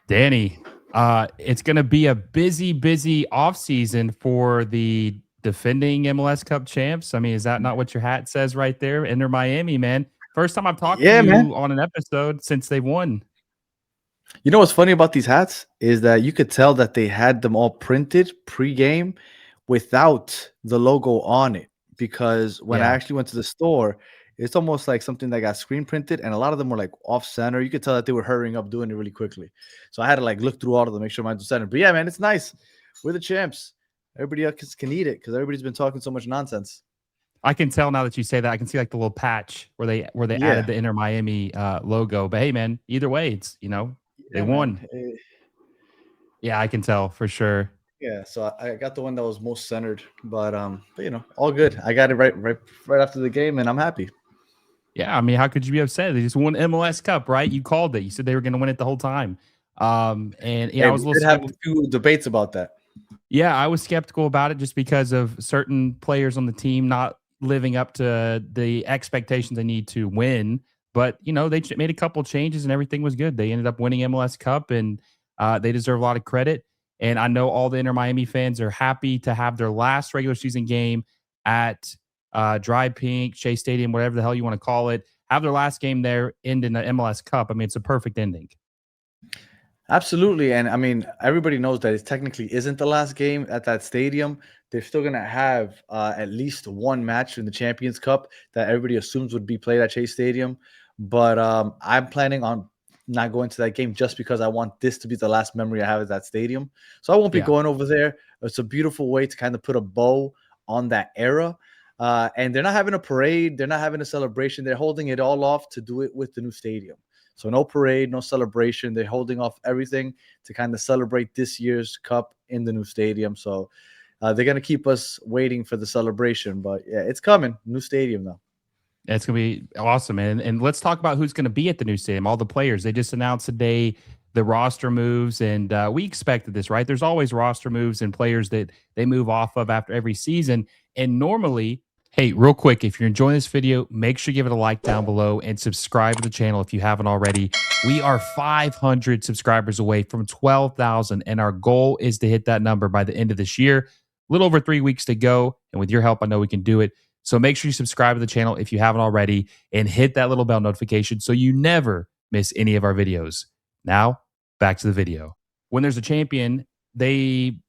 Danny, it's going to be a busy offseason for the defending MLS Cup champs. I mean, is that not what your hat says right there? Enter Miami, man. First time I've talked to Yeah, man. you on an episode since they won. You know what's funny about these hats is that you could tell that they had them all printed pre-game without the logo on it. Because when I Yeah. actually went to the store, it's almost like something that got screen printed, and a lot of them were like off center. You could tell that they were hurrying up doing it really quickly. So I had to like look through all of them, make sure mine was centered. But yeah, man, it's nice. We're the champs. Everybody else can eat it because everybody's been talking so much nonsense. I can tell now that you say that. I can see like the little patch where they added Yeah, the Inter Miami logo. But hey, man, either way, it's they yeah, man. won. Yeah, I can tell for sure. Yeah, so I got the one that was most centered, but all good. I got it right after the game, and I'm happy. Yeah, I mean, how could you be upset? They just won MLS Cup, right? You called it. You said they were going to win it the whole time. And yeah, Hey, I was we a little did have a skeptical. few debates about that. Yeah, I was skeptical about it just because of certain players on the team not living up to the expectations they need to win. But they made a couple changes and everything was good. They ended up winning MLS Cup, and they deserve a lot of credit. And I know all the Inter Miami fans are happy to have their last regular season game at Dry Pink, Shea Stadium, whatever the hell you want to call it. Have their last game there, end in the MLS Cup. I mean, it's a perfect ending. Absolutely, and I mean everybody knows that it technically isn't the last game at that stadium. They're still gonna have at least one match in the Champions Cup that everybody assumes would be played at Chase Stadium. But I'm planning on not going to that game just because I want this to be the last memory I have at that stadium. So I won't be Yeah. going over there. It's a beautiful way to kind of put a bow on that era. And they're not having a parade. They're not having a celebration. They're holding it all off to do it with the new stadium. So no parade, no celebration. They're holding off everything to kind of celebrate this year's cup in the new stadium. So they're going to keep us waiting for the celebration. But yeah, it's coming. New stadium, though. It's going to be awesome. And let's talk about who's going to be at the new stadium. All the players. They just announced today the roster moves, and we expected this, right? There's always roster moves and players that they move off of after every season. And normally, hey, real quick, if you're enjoying this video, make sure you give it a like down below and subscribe to the channel if you haven't already. We are 500 subscribers away from 12,000, and our goal is to hit that number by the end of this year. A little over 3 weeks to go, and with your help, I know we can do it. So make sure you subscribe to the channel if you haven't already and hit that little bell notification so you never miss any of our videos. Now, back to the video. When there's a champion, they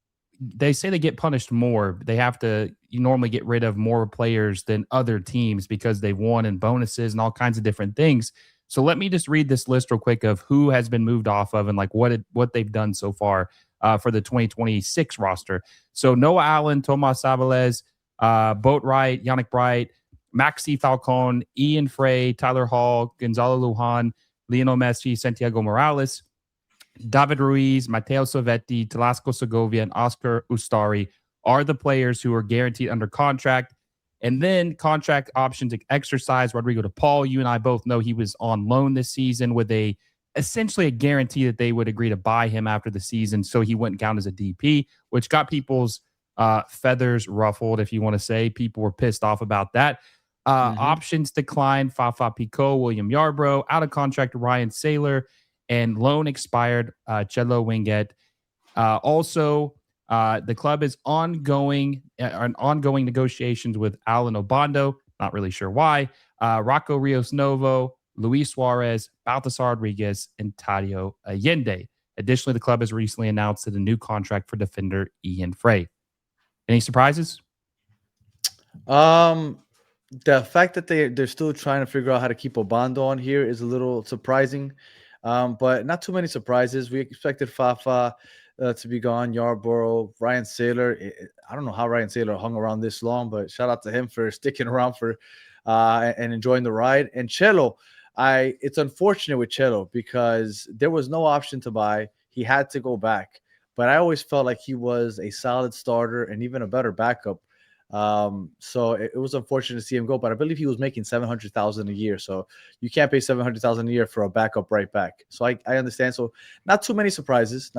say they get punished more. They have to normally get rid of more players than other teams because they've won in bonuses and all kinds of different things. So let me just read this list real quick of who has been moved off of and like what they've done so far for the 2026 roster. So Noah Allen, Tomas Savales, Boatwright, Yannick Bright, Maxi Falcon, Ian Frey, Tyler Hall, Gonzalo Lujan, Lionel Messi, Santiago Morales, David Ruiz, Matteo Sovetti, Telasco Segovia, and Oscar Ustari are the players who are guaranteed under contract. And then contract options exercise. Rodrigo DePaul, you and I both know he was on loan this season with essentially a guarantee that they would agree to buy him after the season so he wouldn't count as a DP, which got people's feathers ruffled, if you want to say. People were pissed off about that. Options declined. Fafa Pico, William Yarbrough, out of contract Ryan Saylor, and loan expired Chelo Winget. Also, the club is ongoing negotiations with Alan Obando. Not really sure why. Rocco Rios Novo, Luis Suarez, Baltasar Rodriguez, and Tadeo Allende. Additionally, the club has recently announced that a new contract for defender Ian Frey. Any surprises? The fact that they're still trying to figure out how to keep Obando on here is a little surprising, but not too many surprises. We expected Fafa to be gone, Yarborough, Ryan Saylor. I don't know how Ryan Saylor hung around this long, but shout out to him for sticking around for and enjoying the ride. And Chelo, it's unfortunate with Chelo because there was no option to buy. He had to go back, but I always felt like he was a solid starter and even a better backup. So it was unfortunate to see him go, but I believe he was making 700,000 a year. So you can't pay 700,000 a year for a backup right back. So I understand. So not too many surprises.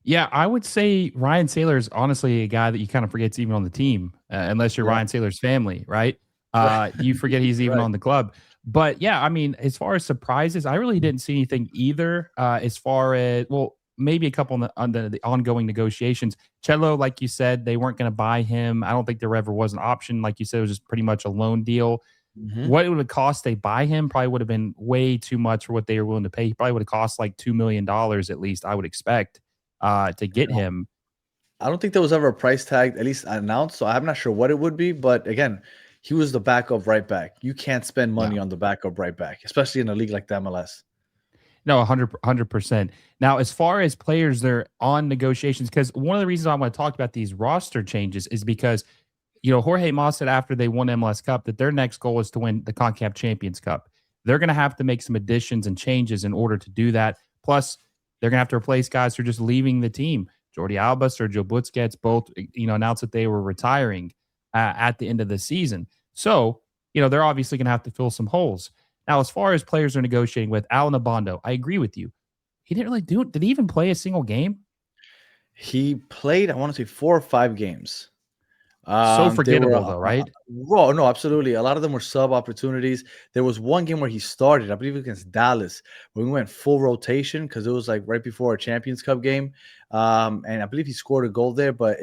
Yeah, I would say Ryan Saylor is honestly a guy that you kind of forget's even on the team, unless you're Yeah. Ryan Saylor's family, right? You forget he's even Right. on the club. But yeah, I mean, as far as surprises, I really didn't see anything either. As far as well, maybe a couple on the ongoing negotiations. Cello, like you said, they weren't going to buy him. I don't think there ever was an option. Like you said, it was just pretty much a loan deal. Hmm. What it would have cost they buy him probably would have been way too much for what they were willing to pay. He probably would have cost like $2 million at least, I would expect, to get him. I don't think there was ever a price tag, at least announced. So I'm not sure what it would be. But again, he was the backup right back. You can't spend Yeah. money on the backup right back, especially in a league like the MLS. No, 100%. Now, as far as players that are on negotiations, because one of the reasons I want to talk about these roster changes is because, Jorge Mas said after they won MLS Cup that their next goal is to win the Concacaf Champions Cup. They're going to have to make some additions and changes in order to do that. Plus, they're going to have to replace guys who are just leaving the team. Jordi Alba, Sergio Busquets, both, announced that they were retiring at the end of the season. So, they're obviously going to have to fill some holes. Now, as far as players are negotiating with Alan Abondo, I agree with you. He didn't really do it. Did he even play a single game? He played, I want to say 4 or 5 games. So They were forgettable, though, right? raw. No, absolutely. A lot of them were sub opportunities. There was one game where he started, I believe against Dallas, when we went full rotation because it was like right before our Champions Cup game. And I believe he scored a goal there, but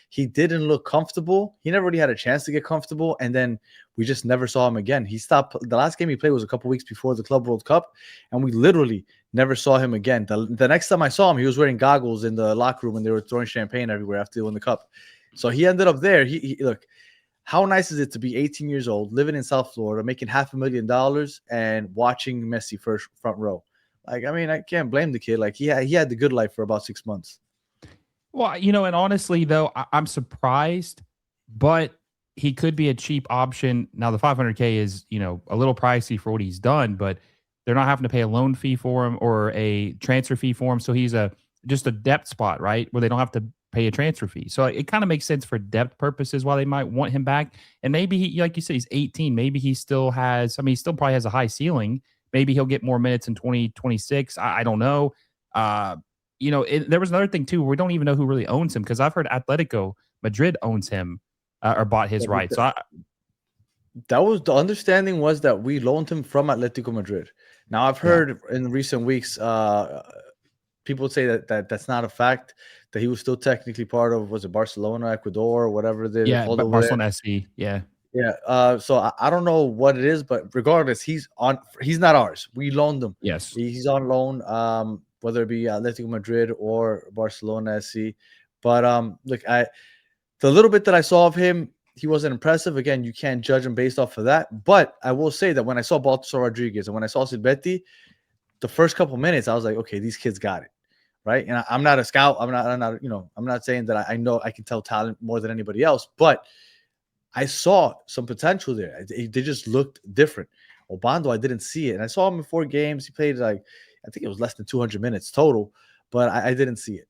he didn't look comfortable. He never really had a chance to get comfortable. And then we just never saw him again. He stopped. The last game he played was a couple weeks before the Club World Cup, and we literally never saw him again. The next time I saw him, he was wearing goggles in the locker room when they were throwing champagne everywhere after they won the cup. So he ended up there. He look, how nice is it to be 18 years old, living in South Florida, making $500,000 and watching Messi first front row? Like, I mean, I can't blame the kid. Like, he had the good life for about 6 months. Well, and honestly, though, I'm surprised, but he could be a cheap option. Now, the 500K is, a little pricey for what he's done, but they're not having to pay a loan fee for him or a transfer fee for him. So he's just a depth spot, right? Where they don't have to pay a transfer fee. So it kind of makes sense for depth purposes why they might want him back. And maybe he, like you said, he's 18. Maybe he still has, he still probably has a high ceiling. Maybe he'll get more minutes in 2026. I don't know. There was another thing too, where we don't even know who really owns him because I've heard Atletico Madrid owns him or bought his rights. So That was the understanding, was that we loaned him from Atletico Madrid. Now I've heard in recent weeks, people say that that's not a fact. That he was still technically part of, was it Barcelona, Ecuador, or whatever they called but over Barcelona there. SC, yeah. Yeah. So I don't know what it is, but regardless, he's not ours. We loaned him. Yes. He's on loan, whether it be Atletico Madrid or Barcelona SC. But look, the little bit that I saw of him, he wasn't impressive. Again, you can't judge him based off of that. But I will say that when I saw Baltasar Rodriguez and when I saw Silvetti, the first couple minutes, I was like, okay, these kids got it. Right. And I'm not a scout. I'm not saying that I know I can tell talent more than anybody else, but I saw some potential there. They just looked different. Obando, I didn't see it. And I saw him in 4 games. He played I think it was less than 200 minutes total, but I didn't see it.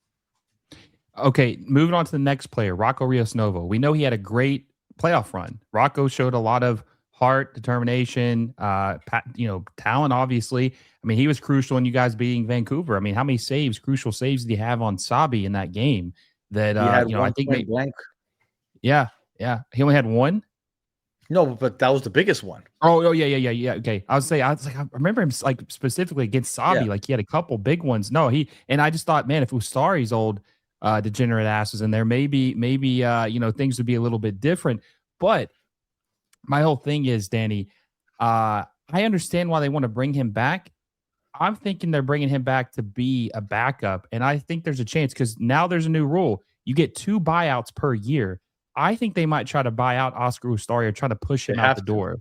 Okay, moving on to the next player, Rocco Rios Novo. We know he had a great playoff run. Rocco showed a lot of heart, determination, talent, obviously. I mean, he was crucial in you guys beating Vancouver. I mean, how many crucial saves did he have on Sabi in that game? That, He had I one think point blank. Yeah. He only had one? No, but that was the biggest one. Oh, yeah. Okay. I remember him like specifically against Sabi, like he had a couple big ones. No, and I just thought, man, if Usari's old degenerate asses in there, maybe things would be a little bit different. But my whole thing is, Danny, I understand why they want to bring him back. I'm thinking they're bringing him back to be a backup, and I think there's a chance because now there's a new rule. You get 2 buyouts per year. I think they might try to buy out Oscar Ustari or try to push him out the door.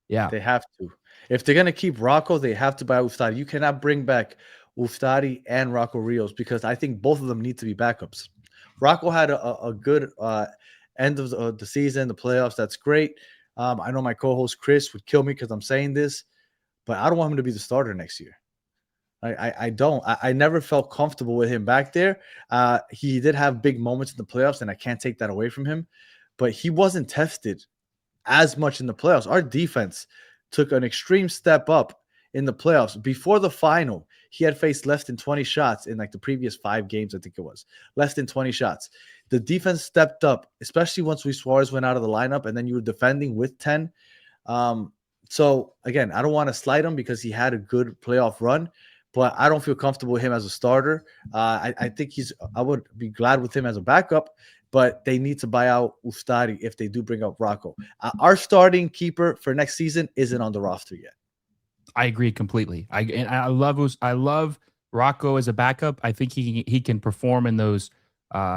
Yeah. They have to. If they're going to keep Rocco, they have to buy Ustari. You cannot bring back Ustari and Rocco Rios because I think both of them need to be backups. Rocco had a good end of the season, the playoffs. That's great. I know my co-host Chris would kill me because I'm saying this, but I don't want him to be the starter next year. I don't. I never felt comfortable with him back there. He did have big moments in the playoffs, and I can't take that away from him. But he wasn't tested as much in the playoffs. Our defense took an extreme step up in the playoffs. Before the final, he had faced less than 20 shots in like the previous 5 games, I think it was. Less than 20 shots. The defense stepped up, especially once Luis Suárez went out of the lineup, and then you were defending with 10. So again, I don't want to slight him because he had a good playoff run, but I don't feel comfortable with him as a starter. I think I would be glad with him as a backup, but they need to buy out Ustari if they do bring up Rocco. Our starting keeper for next season isn't on the roster yet. I agree completely. I love Rocco as a backup. I think he can perform in those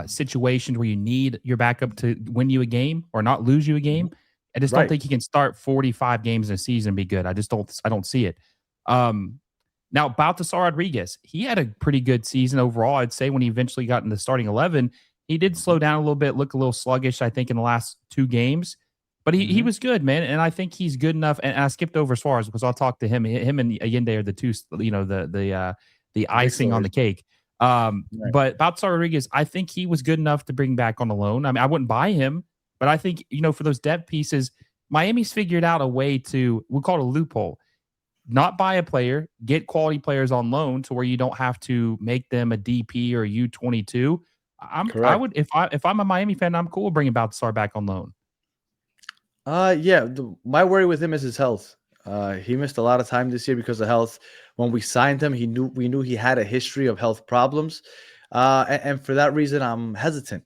situations where you need your backup to win you a game or not lose you a game. I just don't Right. think he can start 45 games in a season and be good. I don't see it. Um, Now, Baltasar Rodriguez, he had a pretty good season overall. I'd say when he eventually got in the starting 11, he did slow down a little bit, look a little sluggish, I think, in the last 2 games. But he Mm-hmm. was good, man. And I think he's good enough. And I skipped over Suarez because I'll talk to him. Him and Allende are the two, the Big icing on stories. the cake. Right. But Baltasar Rodriguez, I think he was good enough to bring back on the loan. I mean, I wouldn't buy him, but I think, for those depth pieces, Miami's figured out a way to, we call it a loophole, not buy a player, get quality players on loan to where you don't have to make them a DP or a U22. I Correct. would, if I'm a Miami fan, I'm cool bringing Baltasar back on loan. Yeah. My worry with him is his health. He missed a lot of time this year because of health. When we signed him, we knew he had a history of health problems, and for that reason, I'm hesitant.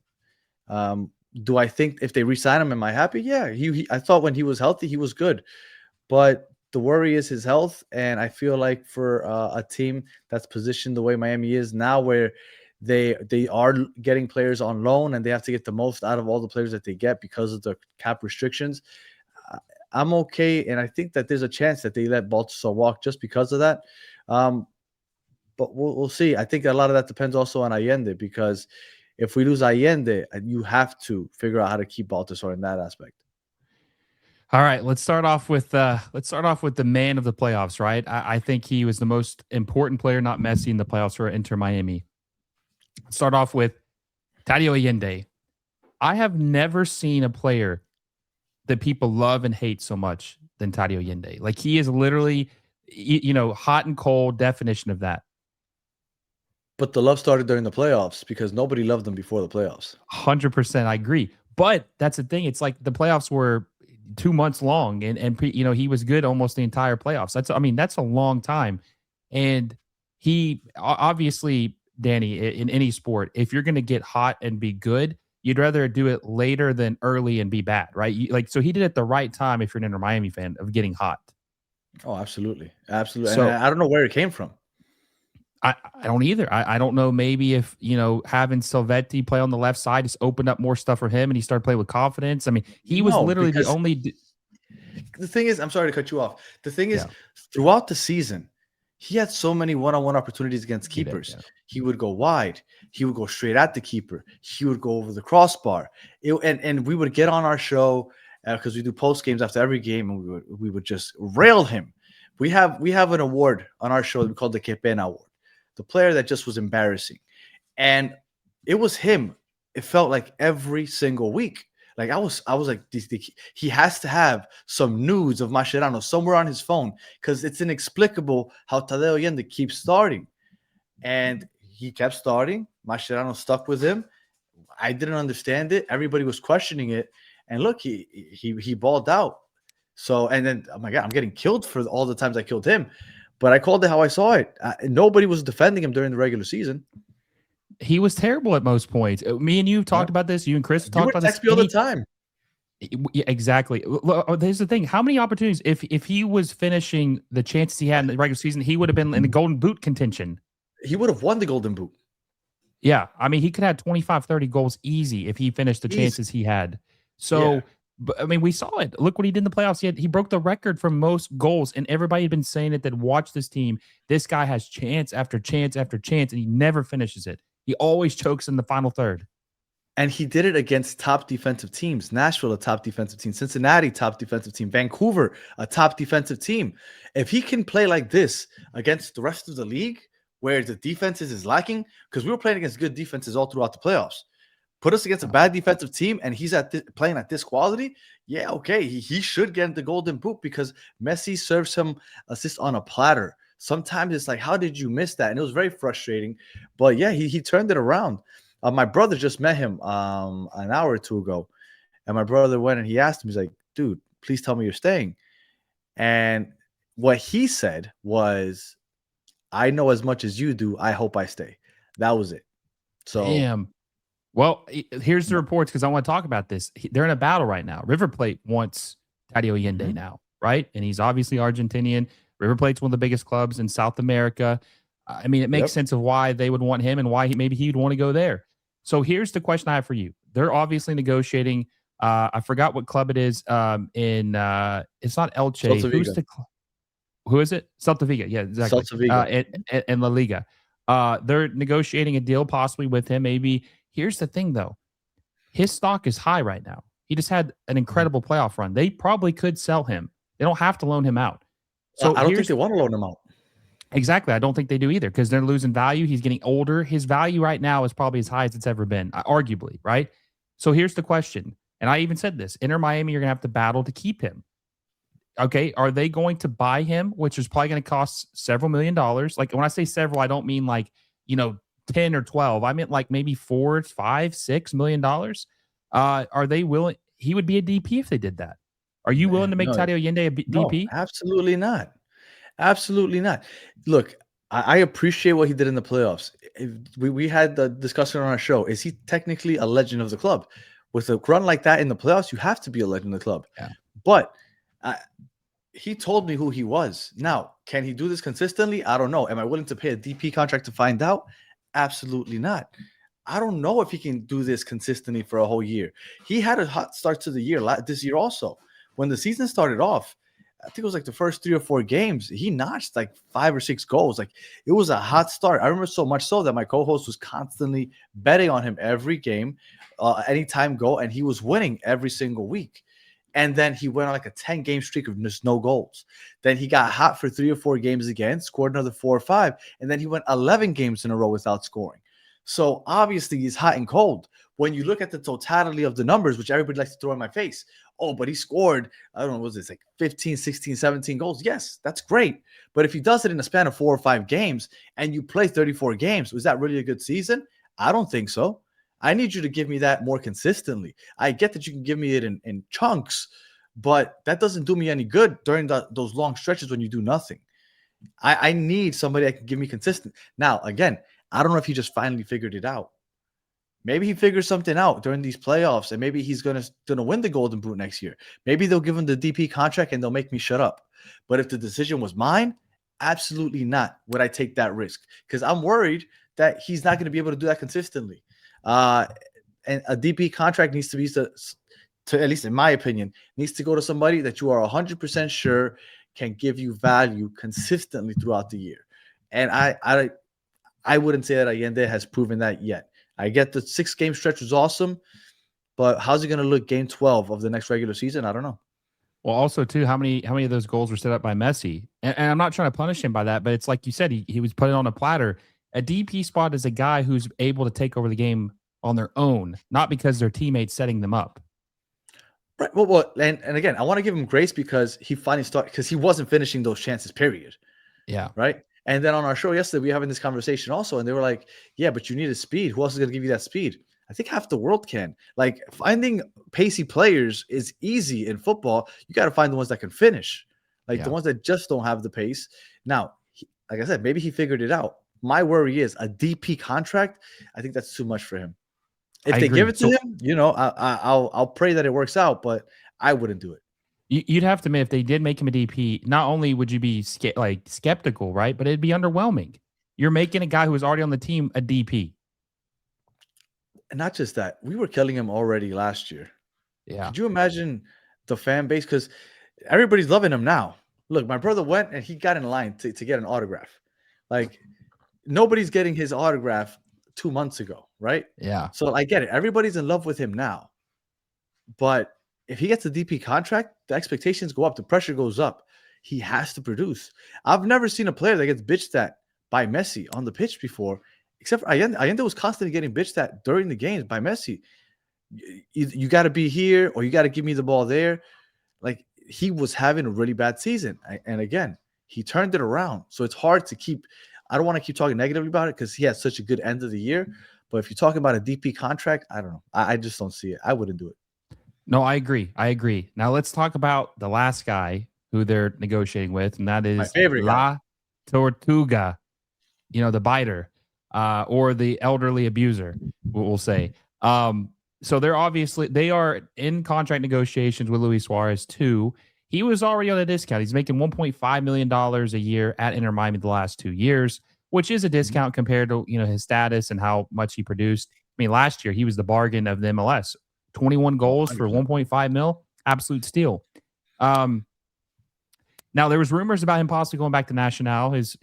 Do I think if they re-sign him, am I happy? Yeah. I thought when he was healthy, he was good. But the worry is his health, and I feel like for a team that's positioned the way Miami is now, where they are getting players on loan and they have to get the most out of all the players that they get because of the cap restrictions, uh, I'm okay, and I think that there's a chance that they let Baltasar walk just because of that. Um, but we'll see. I think a lot of that depends also on Allende because if we lose Allende, you have to figure out how to keep Baltasar in that aspect. All right, let's start off with the man of the playoffs, right? I think he was the most important player, not Messi, in the playoffs for Inter Miami. Start off with Tadeo Allende. I have never seen a player that people love and hate so much than Tadeo Allende. Like he is literally, hot and cold definition of that. But the love started during the playoffs because nobody loved them before the playoffs. 100%, I agree. But that's the thing. It's like the playoffs were 2 months long, and he was good almost the entire playoffs. That's a long time, and he obviously, Danny, in any sport, if you're going to get hot and be good, you'd rather do it later than early and be bad, right? So he did it the right time if you're an Inter Miami fan of getting hot. Oh, absolutely, absolutely. And So I don't know where it came from. I don't either. I don't know. Maybe if having Silvetti play on the left side just opened up more stuff for him, and he started playing with confidence. I mean, he was No, literally the because only. the thing is, I'm sorry to cut you off. The thing is, Yeah, throughout the season, he had so many one-on-one opportunities against he did. keepers. Yeah. He would go wide. He would go straight at the keeper. He would go over the crossbar. And we would get on our show because we do post games after every game, and we would just rail him. We have an award on our show that we call the Quepena Award, the player that just was embarrassing, and it was him. It felt like every single week. Like I was like, he has to have some nudes of Mascherano somewhere on his phone because it's inexplicable how Tadeo Allende keeps starting, and he kept starting. Mascherano stuck with him. I didn't understand it. Everybody was questioning it, and look, he balled out. So, and then, oh my God, I'm getting killed for all the times I killed him, but I called it how I saw it. Nobody was defending him during the regular season. He was terrible at most points. Me and you Yeah. talked about this. You and Chris You talked would about this. text me all the time. Yeah, exactly. Here's the thing: how many opportunities? If he was finishing the chances he had in the regular season, he would have been in the Golden Boot contention. He would have won the Golden Boot. Yeah, I mean, he could have 25, 30 goals easy if he finished the Easy. chances he had. Yeah. So, but I mean, we saw it. Look what he did in the playoffs. He broke the record for most goals, and everybody had been saying it that watch this team. This guy has chance after chance after chance, and he never finishes it. He always chokes in the final third. And he did it against top defensive teams. Nashville, a top defensive team. Cincinnati, top defensive team. Vancouver, a top defensive team. If he can play like this against the rest of the league, where the defenses is lacking, because we were playing against good defenses all throughout the playoffs. Put us against a bad defensive team, and he's playing at this quality. Yeah, okay, he should get the Golden Boot because Messi serves him assist on a platter. Sometimes it's like, how did you miss that? And it was very frustrating. But yeah, he turned it around. My brother just met him an hour or two ago, and my brother went and he asked him, he's like, dude, please tell me you're staying. And what he said was, I know as much as you do. I hope I stay. That was it. So, Damn. Well, here's the reports because I want to talk about this. They're in a battle right now. River Plate wants Tadeo Allende now, right? And he's obviously Argentinian. River Plate's one of the biggest clubs in South America. I mean, it makes yep. sense of why they would want him and why maybe he'd want to go there. So here's the question I have for you. They're obviously negotiating. I forgot what club it is. It's not Elche. Celta Vigo. Who is it? Celta Vigo. Yeah, exactly. Celta Vigo. And La Liga. They're negotiating a deal possibly with him. Maybe. Here's the thing, though. His stock is high right now. He just had an incredible playoff run. They probably could sell him. They don't have to loan him out. So I don't think they want to loan him out. Exactly. I don't think they do either because they're losing value. He's getting older. His value right now is probably as high as it's ever been, arguably, right? So here's the question. And I even said this. Inter Miami, you're going to have to battle to keep him. Okay. Are they going to buy him, which is probably going to cost several $1 million? Like when I say several, I don't mean like, 10 or 12. I meant like maybe $4, $5, $6 million. Are they willing? He would be a DP if they did that. Are you willing to make Tadeo Allende a DP? No, absolutely not. Absolutely not. Look, I appreciate what he did in the playoffs. We had the discussion on our show. Is he technically a legend of the club? With a run like that in the playoffs, you have to be a legend of the club. Yeah. But he told me who he was. Now, can he do this consistently? I don't know. Am I willing to pay a DP contract to find out? Absolutely not. I don't know if he can do this consistently for a whole year. He had a hot start to the year this year also. When the season started off, I think it was like the first 3 or 4 games, he notched like 5 or 6 goals. Like it was a hot start. I remember so much so that my co-host was constantly betting on him every game, anytime goal, and he was winning every single week. And then he went on like a 10-game streak of just no goals. Then he got hot for 3 or 4 games again, scored another 4 or 5, and then he went 11 games in a row without scoring. So obviously he's hot and cold. When you look at the totality of the numbers, which everybody likes to throw in my face, oh, but he scored, I don't know, what was this, like 15, 16, 17 goals? Yes, that's great. But if he does it in a span of 4 or 5 games and you play 34 games, was that really a good season? I don't think so. I need you to give me that more consistently. I get that you can give me it in chunks, but that doesn't do me any good during those long stretches when you do nothing. I need somebody that can give me consistent. Now, again, I don't know if he just finally figured it out. Maybe he figures something out during these playoffs, and maybe he's gonna win the Golden Boot next year. Maybe they'll give him the DP contract and they'll make me shut up. But if the decision was mine, absolutely not would I take that risk, because I'm worried that he's not going to be able to do that consistently. And a DP contract needs to be to at least in my opinion, needs to go to somebody that you are 100% sure can give you value consistently throughout the year. And I wouldn't say that Allende has proven that yet. I get the 6-game stretch was awesome, but how's he going to look game 12 of the next regular season? I don't know. Well, also too, how many of those goals were set up by Messi? And I'm not trying to punish him by that, but it's like you said, he was put it on a platter. A DP spot is a guy who's able to take over the game on their own, not because their teammates setting them up. Right. Well, and again, I want to give him grace because he finally started, because he wasn't finishing those chances, period. Yeah. Right. And then on our show yesterday, we were having this conversation also, and they were like, yeah, but you need a speed. Who else is going to give you that speed? I think half the world can. Like, finding pacey players is easy in football. You got to find the ones that can finish, like the ones that just don't have the pace. Now, like I said, maybe he figured it out. My worry is a DP contract. I think that's too much for him. If they give it to him, I'll pray that it works out, but I wouldn't do it. You'd have to admit, if they did make him a DP, not only would you be skeptical, right? But it'd be underwhelming. You're making a guy who was already on the team a DP. And not just that, we were killing him already last year. Yeah. Could you imagine the fan base? Because everybody's loving him now. Look, my brother went and he got in line to get an autograph. Like, nobody's getting his autograph 2 months ago, right? Yeah. So I get it. Everybody's in love with him now. But if he gets a DP contract, the expectations go up. The pressure goes up. He has to produce. I've never seen a player that gets bitched at by Messi on the pitch before, except for Allende. Allende was constantly getting bitched at during the games by Messi. You got to be here, or you got to give me the ball there. Like, he was having a really bad season. And again, he turned it around. So it's hard to keep – I don't want to keep talking negatively about it because he had such a good end of the year. But if you're talking about a DP contract, I don't know. I just don't see it. I wouldn't do it. No, I agree. Now let's talk about the last guy who they're negotiating with, and that My is favorite guy. La Tortuga, the biter, or the elderly abuser, we'll say. So they are in contract negotiations with Luis Suarez too. He was already on a discount. He's making $1.5 million a year at Inter Miami the last 2 years, which is a Mhm. discount compared to his status and how much he produced. I mean, last year he was the bargain of the MLS. 21 Oh, goals for 100%. 1.5 mil, absolute steal. Um, Now there was rumors about him possibly going back to Nacional, his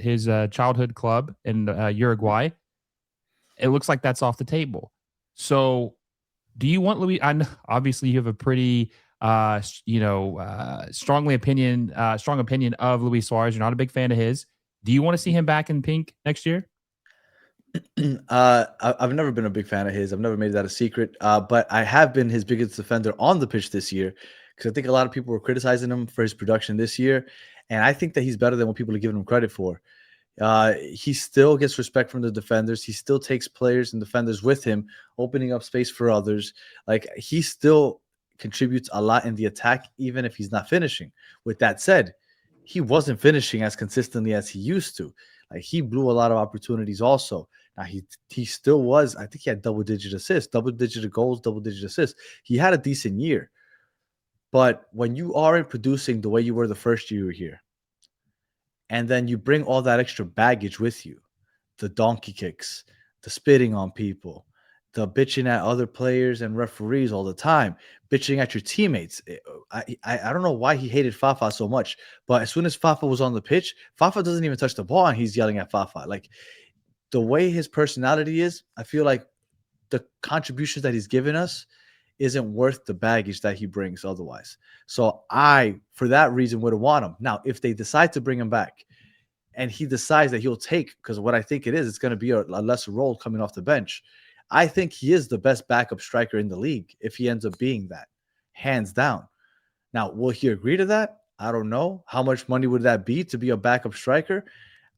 childhood club in Uruguay. It looks like that's off the table. So, do you want Louis? I know, obviously, you have a pretty, strong opinion of Luis Suarez. You're not a big fan of his. Do you want to see him back in pink next year? I've never been a big fan of his. I've never made that a secret. But I have been his biggest defender on the pitch this year because I think a lot of people were criticizing him for his production this year, and I think that he's better than what people are giving him credit for. He still gets respect from the defenders. He still takes players and defenders with him, opening up space for others. Like he still contributes a lot in the attack, even if he's not finishing. With that said, he wasn't finishing as consistently as he used to. Like he blew a lot of opportunities also. Now he still was, I think he had double-digit assists, double-digit goals, double-digit assists. He had a decent year. But when you aren't producing the way you were the first year you were here, and then you bring all that extra baggage with you, the donkey kicks, the spitting on people, the bitching at other players and referees all the time, bitching at your teammates. I don't know why he hated Fafa so much, but as soon as Fafa was on the pitch, Fafa doesn't even touch the ball and he's yelling at Fafa. Like the way his personality is, I feel like the contributions that he's given us isn't worth the baggage that he brings otherwise. So I, for that reason, would want him. Now, if they decide to bring him back and he decides that he'll take, because what I think it is, it's going to be a lesser role coming off the bench. I think he is the best backup striker in the league if he ends up being that, hands down. Now, will he agree to that? I don't know. How much money would that be to be a backup striker?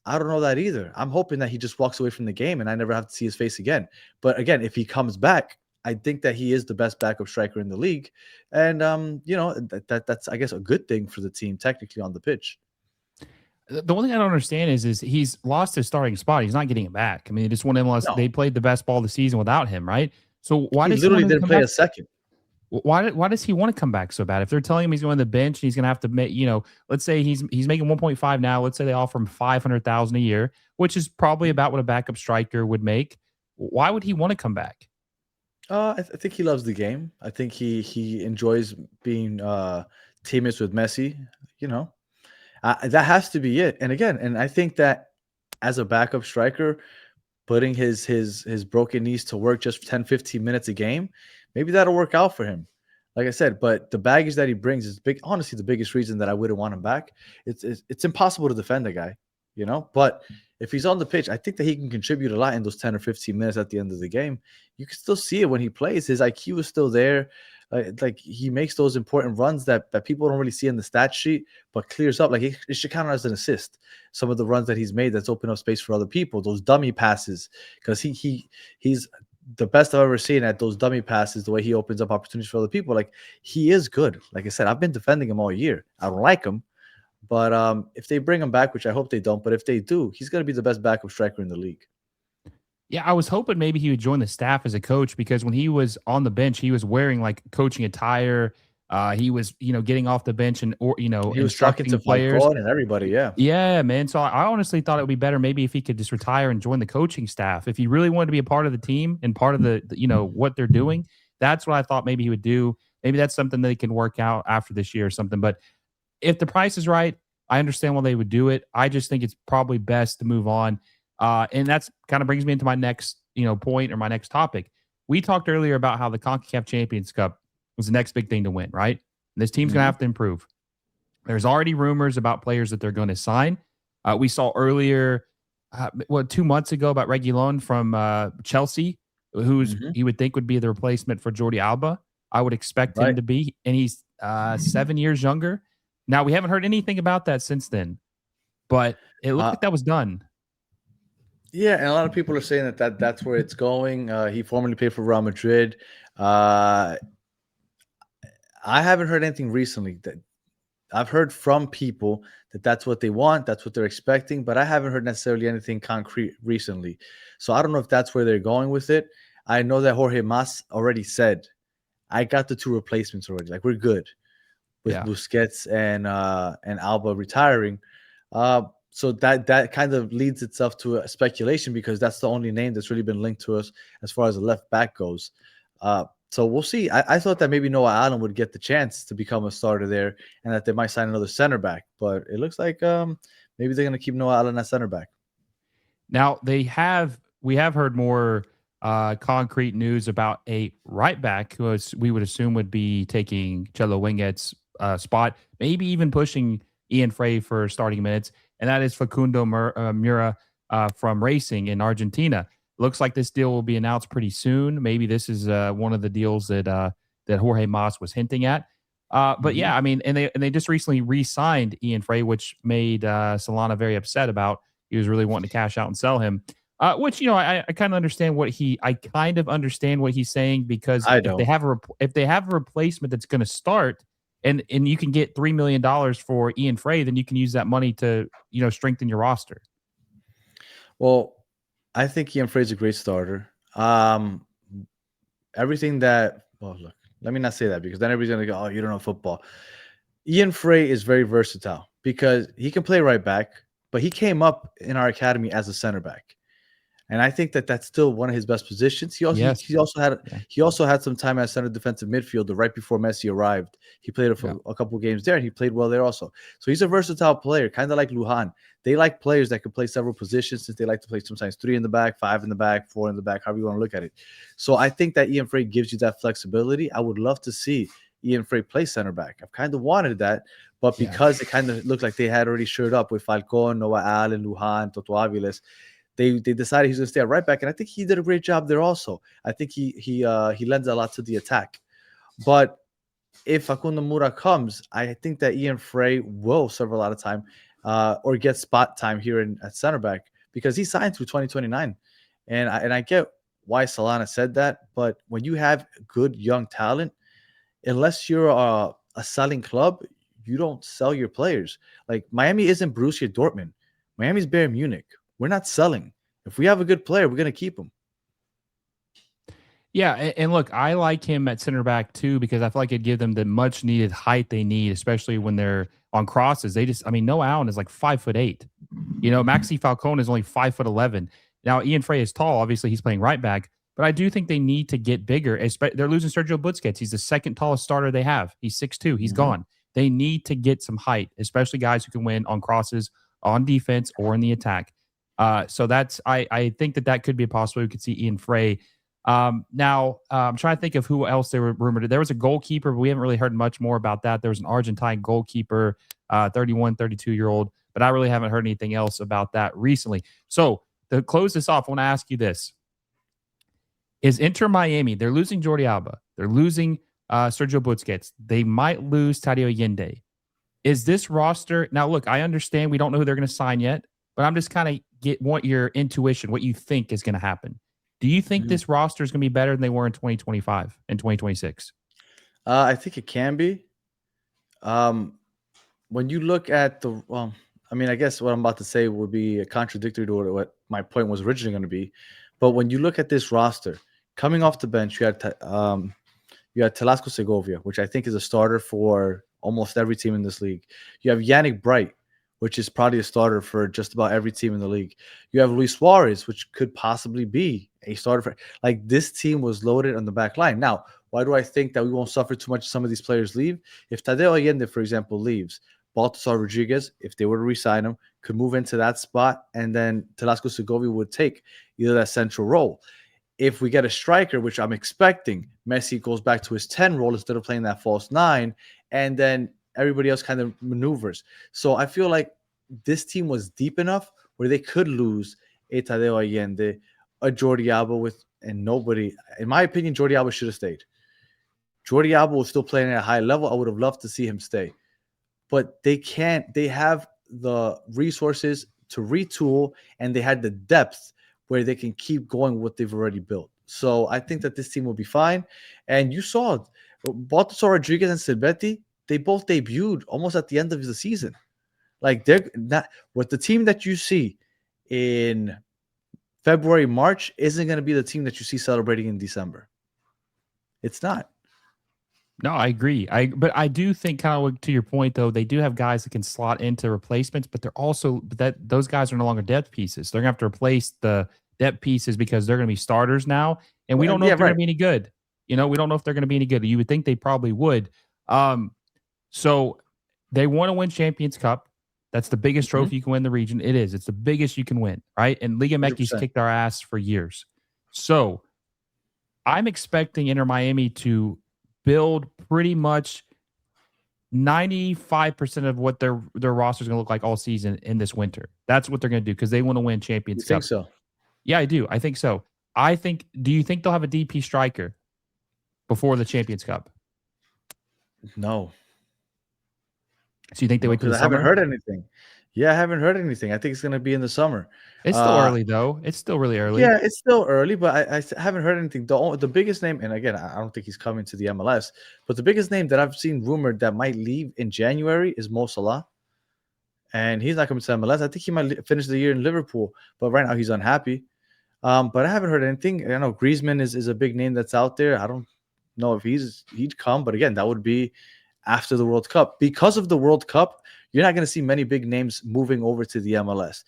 I don't know that either. I'm hoping that he just walks away from the game and I never have to see his face again. But again, if he comes back, I think that he is the best backup striker in the league. And that's I guess a good thing for the team technically on the pitch. The one thing I don't understand is he's lost his starting spot. He's not getting it back. I mean, they just won MLS. No, They played the best ball of the season without him, right? So why he does he literally want him to didn't come play back? a second. Why does he want to come back so bad? If they're telling him he's going to the bench and he's going to have to make, let's say he's making 1.5 now. Let's say they offer him 500,000 a year, which is probably about what a backup striker would make. Why would he want to come back? I think he loves the game. I think he enjoys being teammates with Messi. You know, that has to be it. And again, and I think that as a backup striker, putting his broken knees to work just 10, 15 minutes a game, maybe that'll work out for him. Like I said, but the baggage that he brings is big. Honestly, the biggest reason that I wouldn't want him back. It's impossible to defend the guy, you know. But if he's on the pitch, I think that he can contribute a lot in those 10 or 15 minutes at the end of the game. You can still see it when he plays. His IQ is still there. Like he makes those important runs that people don't really see in the stat sheet, but clears up. Like it should count as an assist. Some of the runs that he's made that's opened up space for other people. Those dummy passes, because he's the best I've ever seen at those dummy passes. The way he opens up opportunities for other people, like he is good. Like I said, I've been defending him all year. I don't like him, but if they bring him back, which I hope they don't, but if they do, he's going to be the best backup striker in the league. Yeah, I was hoping maybe he would join the staff as a coach because when he was on the bench, he was wearing like coaching attire. He was, getting off the bench and He was talking to instructing players. Falcone and everybody. Yeah. Yeah, man. So I honestly thought it would be better maybe if he could just retire and join the coaching staff. If he really wanted to be a part of the team and part of what they're doing, that's what I thought maybe he would do. Maybe that's something they can work out after this year or something. But if the price is right, I understand why they would do it. I just think it's probably best to move on. And that's kind of brings me into my next, point or my next topic. We talked earlier about how the Concacaf Champions Cup was the next big thing to win, right? And this team's going to Mhm. have to improve. There's already rumors about players that they're going to sign. We saw earlier, 2 months ago about Reguilon from Chelsea, who's Mhm. you would think would be the replacement for Jordi Alba. I would expect him Right. to be, and he's 7 years younger. Now we haven't heard anything about that since then, but it looked Uh, like that was done. yeah, and a lot of people are saying that's where it's going. He formerly played for Real Madrid. I haven't heard anything recently I've heard from people that that's what they want, that's what they're expecting, but I haven't heard necessarily anything concrete recently. So I don't know if that's where they're going with it. I know that Jorge Mas already said, I got the two replacements already. Like we're good with Yeah. Busquets and Alba retiring. So that kind of leads itself to a speculation because that's the only name that's really been linked to us as far as the left back goes. So we'll see. I thought that maybe Noah Allen would get the chance to become a starter there, and that they might sign another center back. But it looks like maybe they're going to keep Noah Allen at center back. Now we have heard more concrete news about a right back who we would assume would be taking Chelo Winget's spot, maybe even pushing Ian Frey for starting minutes, and that is Facundo Mura from Racing in Argentina. Looks like this deal will be announced pretty soon. Maybe this is one of the deals that that Jorge Mas was hinting at. But yeah, I mean, and they just recently re-signed Ian Frey, which made Solana very upset about. He was really wanting to cash out and sell him. Which I kind of understand I kind of understand what he's saying because I if don't. they have a replacement that's going to start and you can get $3 million for Ian Frey, then you can use that money to strengthen your roster. Well, I think Ian Frey's a great starter. Everything that look, let me not say that because then everybody's gonna go, oh, you don't know football. Ian Frey is very versatile because he can play right back, but he came up in our academy as a center back. And I think that that's still one of his best positions. He also Yes. he also had Yeah. he also had some time as center defensive midfielder right before Messi arrived. He played for a couple of games there, and he played well there also. So he's a versatile player, kind of like Lujan. They like players that can play several positions since they like to play sometimes 3 in the back, 5 in the back, 4 in the back, however you want to look at it. So I think that Ian Frey gives you that flexibility. I would love to see Ian Frey play center back. I've kind of wanted that, but because it kind of looked like they had already shored up with Falcon, Noah Allen, Lujan, Toto Aviles, they decided he's going to stay at right back, and I think he did a great job there. Also, I think he lends a lot to the attack. But if Facundo Mura comes, I think that Ian Frey will serve a lot of time or get spot time here at center back because he signed through 2029, and I get why Solana said that. But when you have good young talent, unless you're a selling club, you don't sell your players. Like Miami isn't Borussia Dortmund. Miami's Bayern Munich. We're not selling. If we have a good player, we're going to keep him. Yeah, and look, I like him at center back too because I feel like it'd give them the much needed height they need, especially when they're on crosses. Noah Allen is like 5'8". Maxi Falcone is only 5'11". Now Ian Frey is tall. Obviously, he's playing right back, but I do think they need to get bigger. They're losing Sergio Busquets. He's the second tallest starter they have. He's 6'2". He's gone. They need to get some height, especially guys who can win on crosses, on defense, or in the attack. So I think that could be a possibility. We could see Ian Frey. Now, I'm trying to think of who else they were rumored. There was a goalkeeper, but we haven't really heard much more about that. There was an Argentine goalkeeper, 31, 32-year-old, but I really haven't heard anything else about that recently. So to close this off, I want to ask you this. Is Inter Miami, they're losing Jordi Alba. They're losing Sergio Busquets. They might lose Tadeo Allende. Is this roster... Now, look, I understand we don't know who they're going to sign yet, but I'm just kind of want your intuition, what you think is going to happen. Do you think this roster is going to be better than they were in 2025 and 2026? I think it can be. When you look at I guess what I'm about to say would be contradictory to what my point was originally going to be. But when you look at this roster, coming off the bench, you had Telasco Segovia, which I think is a starter for almost every team in this league. You have Yannick Bright, which is probably a starter for just about every team in the league. You have Luis Suarez, which could possibly be a starter for this team was loaded on the back line. Now, why do I think that we won't suffer too much if some of these players leave? If Tadeo Allende, for example, leaves, Baltasar Rodriguez, if they were to re-sign him, could move into that spot, and then Telasco Segovia would take either that central role. If we get a striker, which I'm expecting, Messi goes back to his 10 role instead of playing that false 9, and then everybody else kind of maneuvers. So I feel like this team was deep enough where they could lose a Tadeo Allende, a Jordi Alba and nobody. In my opinion, Jordi Alba should have stayed. Jordi Alba was still playing at a high level. I would have loved to see him stay. But they can't. They have the resources to retool, and they had the depth where they can keep going with what they've already built. So I think that this team will be fine. And you saw Baltasar Rodriguez and Silvetti, they both debuted almost at the end of the season. Like they're not with the team that you see in February, March isn't going to be the team that you see celebrating in December. It's not. No, I agree. But I do think, kind of to your point though, they do have guys that can slot into replacements, but they're also that those guys are no longer depth pieces. They're gonna have to replace the depth pieces because they're gonna be starters now, and we don't know Yeah, if they're right. gonna be any good. We don't know if they're gonna be any good. You would think they probably would. So they want to win Champions Cup. That's the biggest Mhm. trophy you can win in the region. It is. It's the biggest you can win, right? And Liga MX 100%. kicked our ass for years. So I'm expecting Inter Miami to build pretty much 95% of what their roster is going to look like all season in this winter. That's what they're going to do because they want to win You Champions think Cup. so? Yeah, I do. I think so. Do you think they'll have a DP striker before the Champions Cup? No. So you think they No, wait till because the I haven't summer? heard anything. Yeah, I haven't heard anything. I think it's going to be in the summer. It's still early though. It's still really early. Yeah, it's still early, but I haven't heard anything. The biggest name, and again, I don't think he's coming to the MLS, but the biggest name that I've seen rumored that might leave in January is Mo Salah. And he's not coming to MLS. I think he might finish the year in Liverpool, but right now he's unhappy. But I haven't heard anything. I know Griezmann is a big name that's out there. I don't know if he'd come, but again, that would be after the World Cup. Because of the World Cup, you're not going to see many big names moving over to the MLS.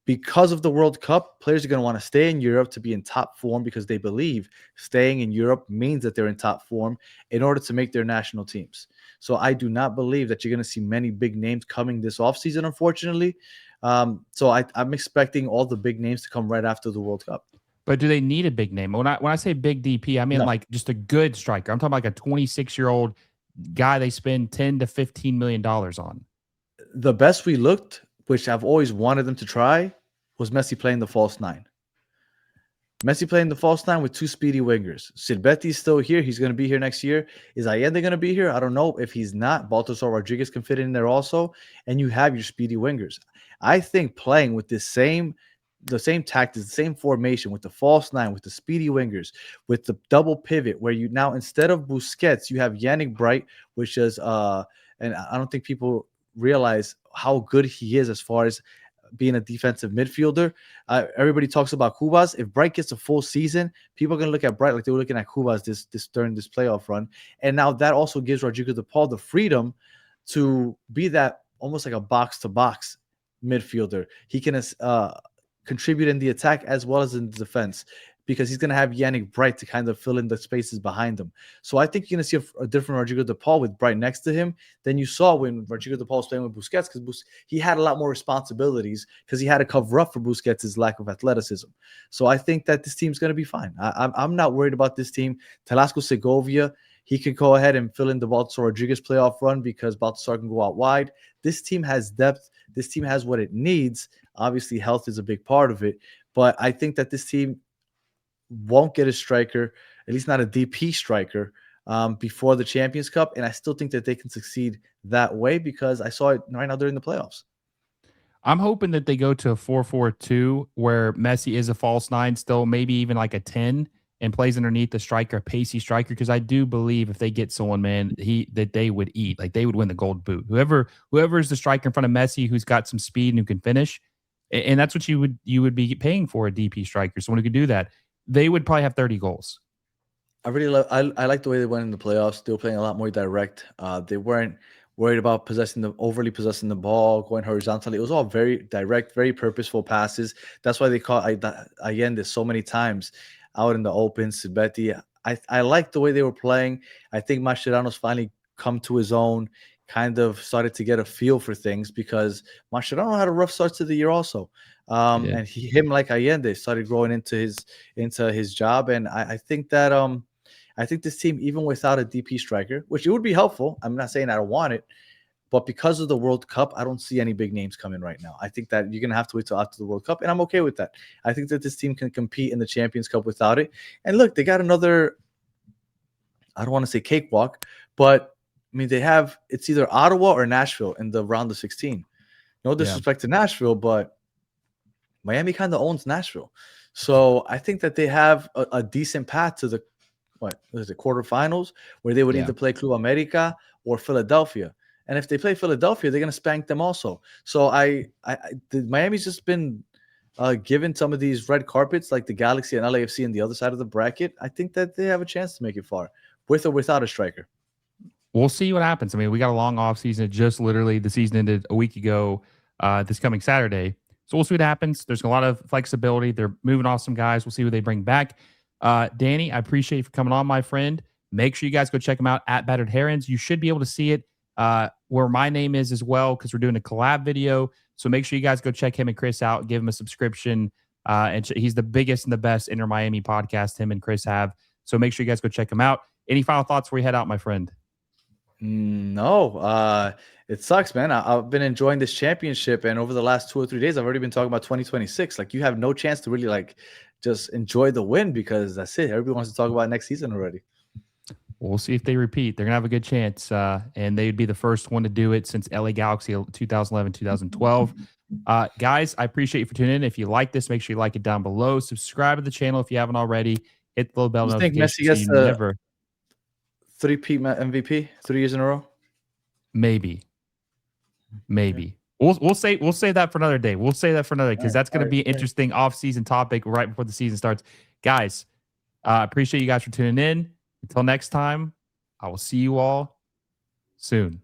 Because of the World Cup, players are going to want to stay in Europe to be in top form because they believe staying in Europe means that they're in top form in order to make their national teams. So I do not believe that you're going to see many big names coming this offseason, unfortunately. So I'm expecting all the big names to come right after the World Cup. But do they need a big name? When I say big DP, I mean No. like just a good striker. I'm talking like a 26-year-old guy they spend 10 to 15 million dollars on. The best we looked, which I've always wanted them to try, was Messi playing the false nine. Messi playing the false nine with two speedy wingers. Silvetti's still here. He's going to be here next year. Is Allende going to be here? I don't know. If he's not, Baltasar Rodriguez can fit in there also. And you have your speedy wingers. I think playing with the same tactics, the same formation, with the false nine, with the speedy wingers, with the double pivot, where you now, instead of Busquets, you have Yannick Bright, which is and I don't think people realize how good he is as far as being a defensive midfielder. Everybody talks about Cubas. If Bright gets a full season, people are going to look at Bright like they were looking at Cubas during this playoff run. And now that also gives Rodrigo de Paul the freedom to be that almost like a box-to-box midfielder. He can contribute in the attack as well as in the defense because he's going to have Yannick Bright to kind of fill in the spaces behind him. So I think you're going to see a different Rodrigo de Paul with Bright next to him than you saw when Rodrigo de Paul was playing with Busquets, because he had a lot more responsibilities because he had to cover up for Busquets' lack of athleticism. So I think that this team's going to be fine. I'm not worried about this team. Talasco Segovia, he could go ahead and fill in the Baltasar Rodriguez playoff run because Baltasar can go out wide. This team has depth. This team has what it needs. Obviously, health is a big part of it. But I think that this team won't get a striker, at least not a DP striker, before the Champions Cup. And I still think that they can succeed that way because I saw it right now during the playoffs. I'm hoping that they go to a 4-4-2 where Messi is a false nine still, maybe even like a 10 and plays underneath the striker, a pacey striker, because I do believe if they get someone, man, that they would eat. Like they would win the gold boot. Whoever is the striker in front of Messi who's got some speed and who can finish, and that's what you would be paying for, a DP striker, someone who could do that. They would probably have 30 goals. I really love. I like the way they went in the playoffs. They were playing a lot more direct. They weren't worried about overly possessing the ball, going horizontally. It was all very direct, very purposeful passes. That's why they caught Allende so many times out in the open. Silvetti. I like the way they were playing. I think Mascherano's finally come to his own, kind of started to get a feel for things because Mascherano had a rough start to the year also. And him like Allende started growing into his job. And I think that I think this team, even without a DP striker, which it would be helpful, I'm not saying I don't want it, but because of the World Cup, I don't see any big names coming right now. I think that you're going to have to wait till after the World Cup, and I'm okay with that. I think that this team can compete in the Champions Cup without it. And look, they got another, I don't want to say cakewalk, but I mean, it's either Ottawa or Nashville in the round of 16. No disrespect to Nashville, but Miami kind of owns Nashville. So I think that they have a decent path to the quarterfinals, where they would either play Club America or Philadelphia. And if they play Philadelphia, they're going to spank them also. So Miami's just been given some of these red carpets like the Galaxy and LAFC and the other side of the bracket. I think that they have a chance to make it far with or without a striker. We'll see what happens. I mean, we got a long off season. Just literally the season ended a week ago, this coming Saturday. So we'll see what happens. There's a lot of flexibility. They're moving off some guys. We'll see what they bring back. Danny, I appreciate you for coming on, my friend. Make sure you guys go check them out at Battered Herons. You should be able to see it where my name is as well, because we're doing a collab video. So make sure you guys go check him and Chris out. Give him a subscription. And he's the biggest and the best Inter Miami podcast him and Chris have. So make sure you guys go check him out. Any final thoughts before you head out, my friend? No, it sucks, man. I've been enjoying this championship, and over the last 2 or 3 days, I've already been talking about 2026. Like, you have no chance to really like just enjoy the win, because that's it. Everybody wants to talk about next season already. We'll see if they repeat. They're gonna have a good chance, and they'd be the first one to do it since LA Galaxy 2011, 2012. Guys, I appreciate you for tuning in. If you like this, make sure you like it down below. Subscribe to the channel if you haven't already. Hit the little bell You think notification. Messi gets So never. 3-peat MVP 3 years in a row? Maybe. Okay. We'll say that for another day. We'll say that for another day, because that's going to be an Right. interesting off-season topic right before the season starts. Guys, appreciate you guys for tuning in. Until next time, I will see you all soon.